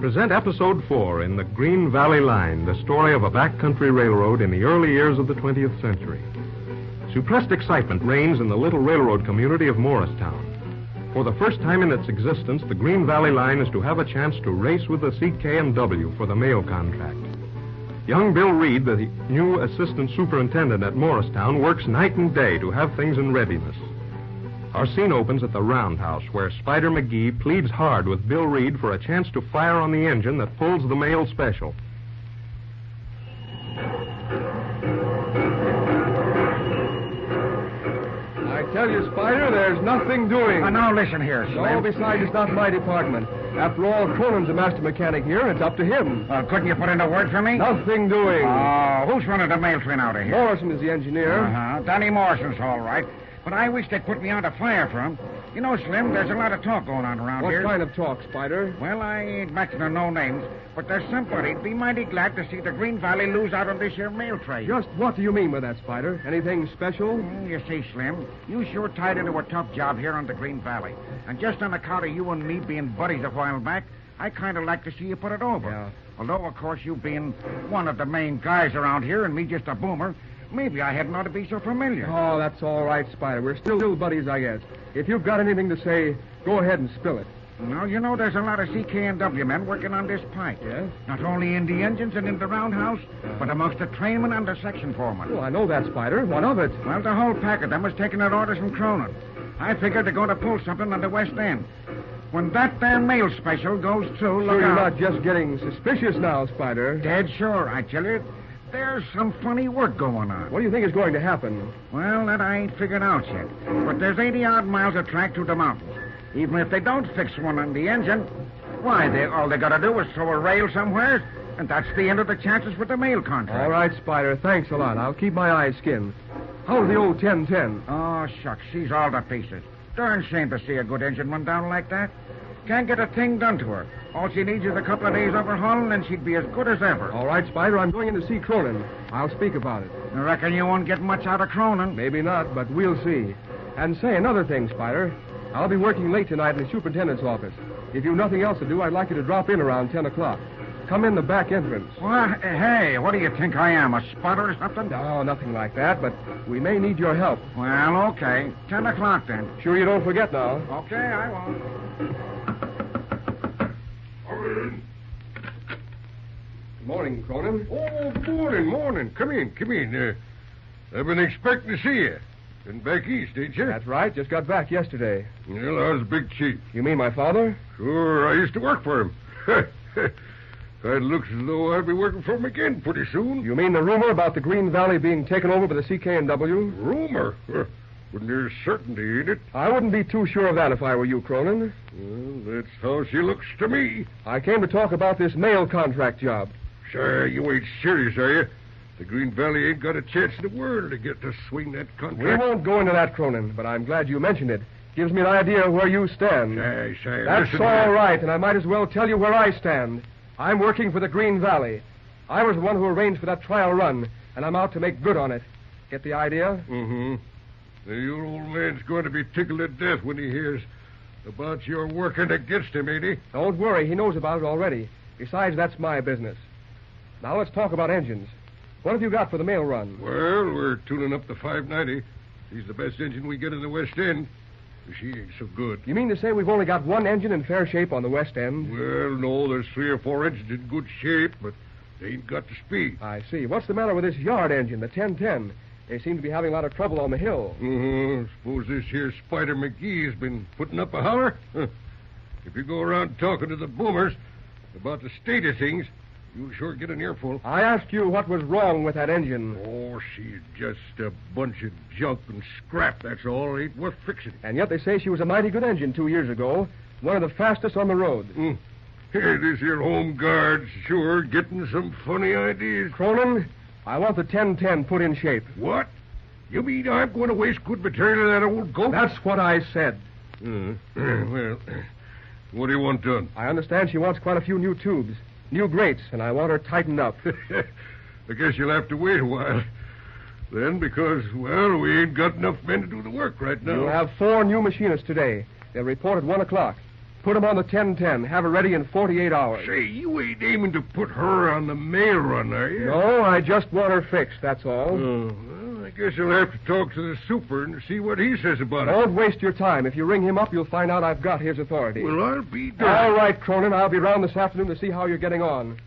present Episode 4 in the Green Valley Line, the story of a backcountry railroad in the early years of the 20th century. Suppressed excitement reigns in the little railroad community of Morristown. For the first time in its existence, the Green Valley Line is to have a chance to race with the CK&W for the mail contract. Young Bill Reed, the new assistant superintendent at Morristown, works night and day to have things in readiness. Our scene opens at the roundhouse, where Spider McGee pleads hard with Bill Reed for a chance to fire on the engine that pulls the mail special. I tell you, Spider, there's nothing doing. Now listen here, Slim. No, besides, it's not my department. After all, Cronin's the master mechanic here, and it's up to him. Couldn't you put in a word for me? Nothing doing. Who's running the mail train out of here? Morrison is the engineer. Danny Morrison's all right. But I wish they'd put me on to fire for him. You know, Slim, there's a lot of talk going on around here. What kind of talk, Spider? Well, I ain't mentioning no names, but there's somebody'd be mighty glad to see the Green Valley lose out on this here mail train. Just what do you mean by that, Spider? Anything special? You see, Slim, you sure tied into a tough job here on the Green Valley. And just on account of you and me being buddies a while back, I kind of like to see you put it over. Yeah. Although, of course, you being one of the main guys around here and me just a boomer, maybe I hadn't ought to be so familiar. Oh, that's all right, Spider. We're still buddies, I guess. If you've got anything to say, go ahead and spill it. Well, you know, there's a lot of CK&W men working on this pipe. Yes? Not only in the engines and in the roundhouse, but amongst the trainmen and the section foreman. Well, I know that, Spider. What of it? Well, the whole pack of them was taking their orders from Cronin. I figured they're going to pull something on the West End. When that there mail special goes through, look Sure, you're out. not just getting suspicious now, Spider. Dead sure, I tell you. There's some funny work going on. What do you think is going to happen? Well, that I ain't figured out yet. But there's 80-odd miles of track through the mountains. Even if they don't fix one on the engine, why, all they got to do is throw a rail somewhere, and that's the end of the chances for the mail contract. All right, Spider. Thanks a lot. I'll keep my eyes skinned. How's the old 1010? Oh, shucks. She's all to pieces. Darn shame to see a good engine run down like that. Can't get a thing done to her. All she needs is a couple of days overhauling, and she'd be as good as ever. All right, Spider. I'm going in to see Cronin. I'll speak about it. I reckon you won't get much out of Cronin. Maybe not, but we'll see. And say, another thing, Spider. I'll be working late tonight in the superintendent's office. If you've nothing else to do, I'd like you to drop in around 10 o'clock. Come in the back entrance. What? Hey, what do you think I am, a spotter or something? No, nothing like that, but we may need your help. Well, okay. 10 o'clock, then. Sure you don't forget now. Okay, I won't. Good morning, Cronin. Oh, morning. Come in. I've been expecting to see you. Been back east, ain't you? That's right. Just got back yesterday. Well, I was Big Chief. You mean my father? Sure, I used to work for him. Kind of looks as though I'll be working for him again pretty soon. You mean the rumor about the Green Valley being taken over by the CK&W? Rumor? When there's certainty, ain't it? I wouldn't be too sure of that if I were you, Cronin. Well, that's how she looks to me. I came to talk about this mail contract job. Sure, you ain't serious, are you? The Green Valley ain't got a chance in the world to get to swing that contract. We won't go into that, Cronin, but I'm glad you mentioned it. Gives me an idea of where you stand. Say, That's listen all to right, and I might as well tell you where I stand. I'm working for the Green Valley. I was the one who arranged for that trial run, and I'm out to make good on it. Get the idea? Mm-hmm. Your old man's going to be tickled to death when he hears about your working against him, ain't he? Don't worry, he knows about it already. Besides, that's my business. Now let's talk about engines. What have you got for the mail run? Well, we're tuning up the 590. She's the best engine we get in the West End. She ain't so good. You mean to say we've only got one engine in fair shape on the West End? Well, no, there's 3 or 4 engines in good shape, but they ain't got the speed. I see. What's the matter with this yard engine, the 1010? They seem to be having a lot of trouble on the hill. Suppose this here Spider McGee's been putting up a holler? Huh. If you go around talking to the boomers about the state of things, you'll sure get an earful. I asked you what was wrong with that engine. Oh, she's just a bunch of junk and scrap, that's all. Ain't worth fixing. And yet they say she was a mighty good engine 2 years ago. One of the fastest on the road. Hey, this here home guard's sure getting some funny ideas. Cronin, I want the 1010 put in shape. What? You mean I'm going to waste good material on that old goat? That's what I said. Well, what do you want done? I understand she wants quite a few new tubes. New grates, and I want her tightened up. I guess you'll have to wait a while. Then, because, well, we ain't got enough men to do the work right now. You'll have 4 new machinists today. They'll report at 1 o'clock. Put him on the 10-10. Have her ready in 48 hours. Say, you ain't aiming to put her on the mail run, are you? No, I just want her fixed, that's all. Oh, well, I guess I'll have to talk to the super and see what he says about it. Don't waste your time. If you ring him up, you'll find out I've got his authority. Well, I'll be All darned. right, Cronin. I'll be round this afternoon to see how you're getting on.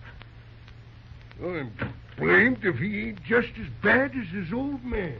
I'm blamed if he ain't just as bad as his old man.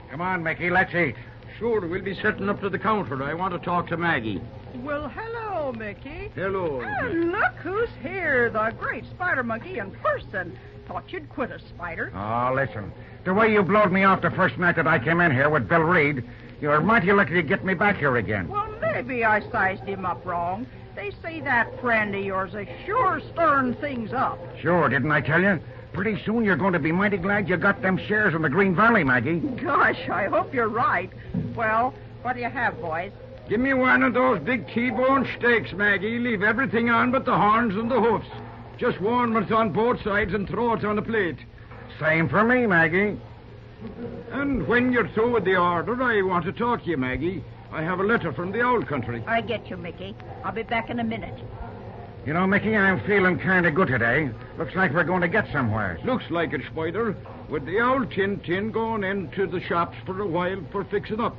Come on, Mickey, let's eat. Sure, we'll be setting up to the counter. I want to talk to Maggie. Well, hello, Mickey. Hello. And look who's here, the great spider monkey in person. Thought you'd quit us, Spider. Oh, listen. The way you blowed me off the first night that I came in here with Bill Reed, you're mighty lucky to get me back here again. Well, maybe I sized him up wrong. They say that friend of yours is sure stirring things up. Sure, didn't I tell you? Pretty soon you're going to be mighty glad you got them shares in the Green Valley, Maggie. Gosh, I hope you're right. Well, what do you have, boys? Give me one of those big T-bone steaks, Maggie. Leave everything on but the horns and the hoofs. Just warm it on both sides and throw it on a plate. Same for me, Maggie. And when you're through with the order, I want to talk to you, Maggie. I have a letter from the old country. I get you, Mickey. I'll be back in a minute. You know, Mickey, I'm feeling kind of good today. Looks like we're going to get somewhere. Looks like it, Spider. With the old tin going into the shops for a while for fixing up.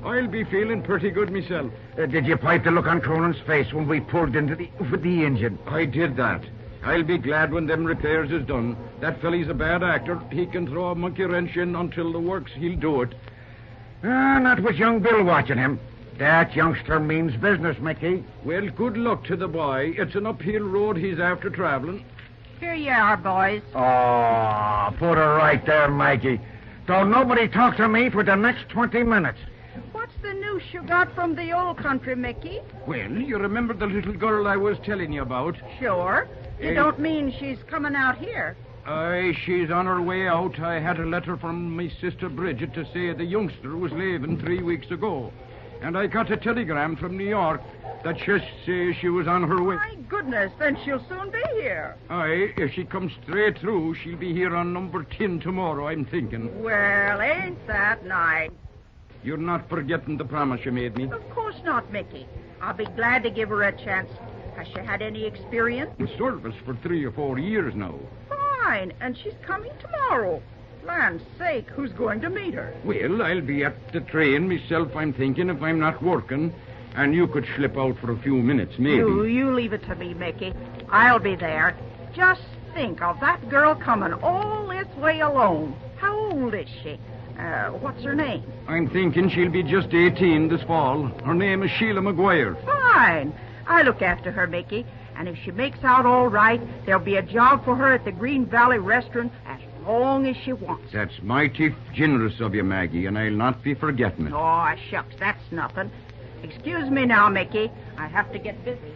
I'll be feeling pretty good myself. Did you pipe the look on Cronin's face when we pulled into with the engine? I did that. I'll be glad when them repairs is done. That felly's a bad actor. He can throw a monkey wrench in until the works. He'll do it. Not with young Bill watching him. That youngster means business, Mickey. Well, good luck to the boy. It's an uphill road he's after traveling. Here you are, boys. Oh, put her right there, Mikey. Don't nobody talk to me for the next 20 minutes. What's the news you got from the old country, Mickey? Well, you remember the little girl I was telling you about? Sure. You don't mean she's coming out here? Aye, she's on her way out. I had a letter from my sister Bridget to say the youngster was leaving 3 weeks ago. And I got a telegram from New York that just says she was on her way. My goodness, then she'll soon be here. Aye, if she comes straight through, she'll be here on number 10 tomorrow, I'm thinking. Well, ain't that nice? You're not forgetting the promise you made me. Of course not, Mickey. I'll be glad to give her a chance. Has she had any experience? In service for 3 or 4 years now. Fine, and she's coming tomorrow. Land's sake, who's going to meet her? Well, I'll be at the train myself, I'm thinking, if I'm not working. And you could slip out for a few minutes, maybe. You leave it to me, Mickey. I'll be there. Just think of that girl coming all this way alone. How old is she? What's her name? I'm thinking she'll be just 18 this fall. Her name is Sheila McGuire. Fine. I'll look after her, Mickey. And if she makes out all right, there'll be a job for her at the Green Valley restaurant as long as she wants. That's mighty generous of you, Maggie, and I'll not be forgetting it. Oh, shucks, that's nothing. Excuse me now, Mickey. I have to get busy.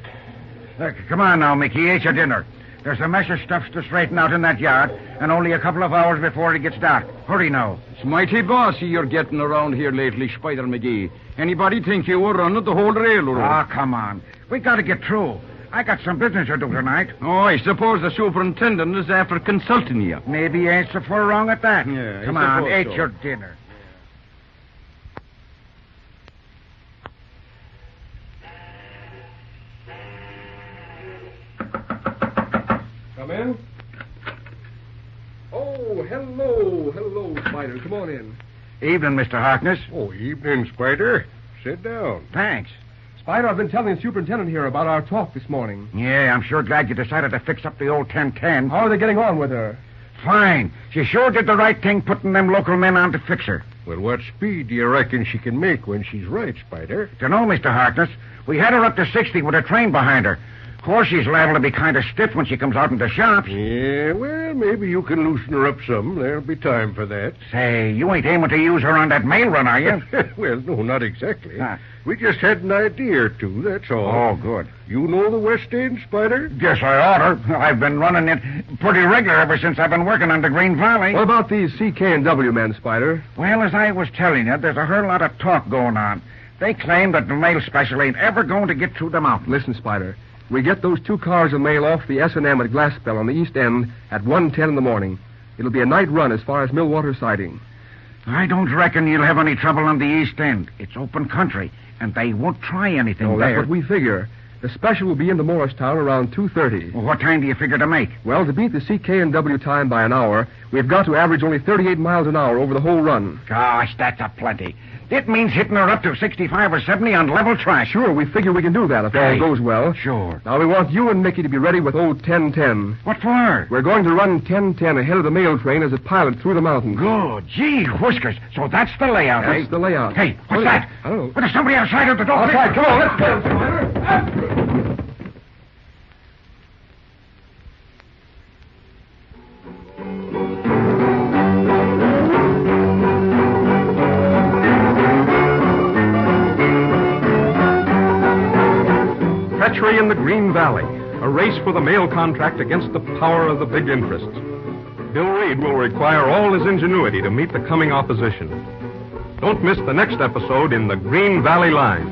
Come on now, Mickey. Eat your dinner. There's a mess of stuff to straighten out in that yard, and only a couple of hours before it gets dark. Hurry now. It's mighty bossy you're getting around here lately, Spider McGee. Anybody think you were running the whole railroad? Ah, come on. We got to get through. I got some business to do tonight. Oh, I suppose the superintendent is after consulting you. Maybe you ain't so far wrong at that. Yeah, come I on, suppose eat so. your dinner. Come in. Oh, hello, Spider. Come on in. Evening, Mr. Harkness. Oh, evening, Spider. Sit down. Thanks. Spider, I've been telling the superintendent here about our talk this morning. Yeah, I'm sure glad you decided to fix up the old 1010. How are they getting on with her? Fine. She sure did the right thing putting them local men on to fix her. Well, what speed do you reckon she can make when she's right, Spider? Dunno, Mr. Harkness. We had her up to 60 with a train behind her. Of course, she's liable to be kind of stiff when she comes out into shops. Yeah, well, maybe you can loosen her up some. There'll be time for that. Say, you ain't aiming to use her on that mail run, are you? Well, no, not exactly. Ah. We just had an idea or two, that's all. Oh, good. You know the West End, Spider? Guess I oughter. I've been running it pretty regular ever since I've been working on the Green Valley. What about these CK&W men, Spider? Well, as I was telling you, there's a whole lot of talk going on. They claim that the mail special ain't ever going to get through the mountains. Listen, Spider. We get those 2 cars of mail off the S&M at Glassbell on the east end at 1:10 in the morning. It'll be a night run as far as Millwater siding. I don't reckon you'll have any trouble on the East End. It's open country, and they won't try anything No, there. that's what we figure. The special will be into Morristown around 2:30. Well, what time do you figure to make? Well, to beat the CK&W time by an hour, we've got to average only 38 miles an hour over the whole run. Gosh, that's a plenty. It means hitting her up to 65 or 70 on level track. Sure, we figure we can do that if all goes well. Sure. Now, we want you and Mickey to be ready with old 1010. What for? We're going to run 1010 ahead of the mail train as a pilot through the mountains. Good. Gee whiskers. So that's the layout, That's the layout. Hey, what's that? I don't know. Well, there's somebody outside of the door. Outside, come on, let's go. Treachery in the Green Valley, a race for the mail contract against the power of the big interests. Bill Reed will require all his ingenuity to meet the coming opposition. Don't miss the next episode in the Green Valley Line.